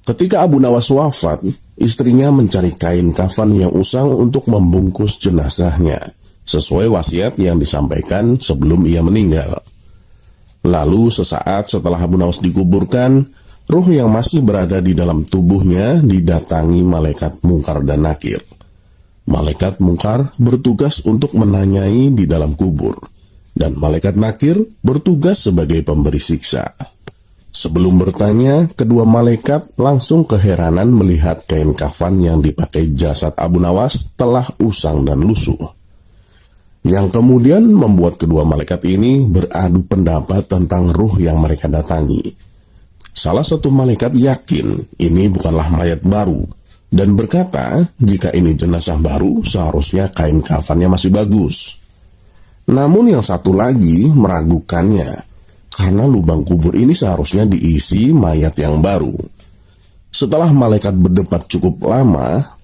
Ketika Abu Nawas wafat, istrinya mencari kain kafan yang usang untuk membungkus jenazahnya, sesuai wasiat yang disampaikan sebelum ia meninggal. Lalu sesaat setelah Abu Nawas dikuburkan, ruh yang masih berada di dalam tubuhnya didatangi malaikat Mungkar dan Nakir. Malaikat Mungkar bertugas untuk menanyai di dalam kubur, dan malaikat Nakir bertugas sebagai pemberi siksa. Sebelum bertanya, kedua malaikat langsung keheranan melihat kain kafan yang dipakai jasad Abu Nawas telah usang dan lusuh. Yang kemudian membuat kedua malaikat ini beradu pendapat tentang ruh yang mereka datangi. Salah satu malaikat yakin ini bukanlah mayat baru, dan berkata jika ini jenazah baru seharusnya kain kafannya masih bagus. Namun yang satu lagi meragukannya, karena lubang kubur ini seharusnya diisi mayat yang baru. Setelah malaikat berdebat cukup lama,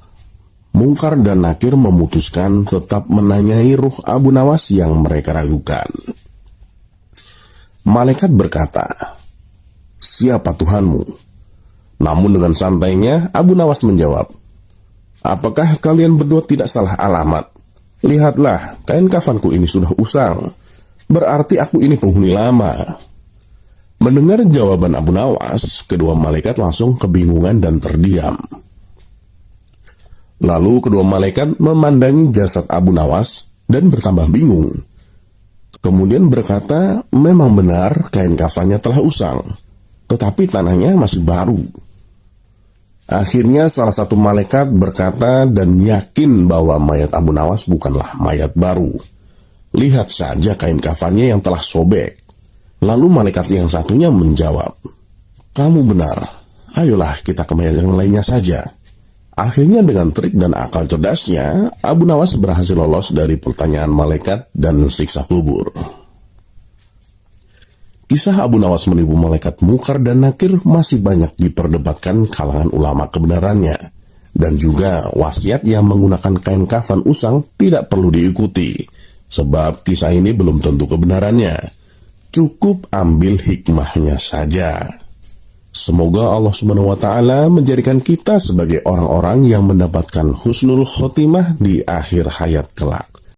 Mungkar dan Nakir memutuskan tetap menanyai ruh Abu Nawas yang mereka ragukan. Malaikat berkata, "Siapa Tuhanmu?" Namun dengan santainya Abu Nawas menjawab, "Apakah kalian berdua tidak salah alamat? Lihatlah, kain kafanku ini sudah usang. Berarti aku ini penghuni lama." Mendengar jawaban Abu Nawas, kedua malaikat langsung kebingungan dan terdiam. Lalu kedua malaikat memandangi jasad Abu Nawas dan bertambah bingung. Kemudian berkata, memang benar kain kafannya telah usang, tetapi tanahnya masih baru. Akhirnya salah satu malaikat berkata dan yakin bahwa mayat Abu Nawas bukanlah mayat baru. Lihat saja kain kafannya yang telah sobek. Lalu malaikat yang satunya menjawab, "Kamu benar, ayolah kita ke mayat yang lainnya saja." Akhirnya dengan trik dan akal cerdasnya, Abu Nawas berhasil lolos dari pertanyaan malaikat dan siksa kubur. Kisah Abu Nawas menipu malaikat Mungkar dan Nakir masih banyak diperdebatkan kalangan ulama kebenarannya, dan juga wasiat yang menggunakan kain kafan usang tidak perlu diikuti, sebab kisah ini belum tentu kebenarannya. Cukup ambil hikmahnya saja. Semoga Allah Subhanahu wa Ta'ala menjadikan kita sebagai orang-orang yang mendapatkan husnul khotimah di akhir hayat kelak.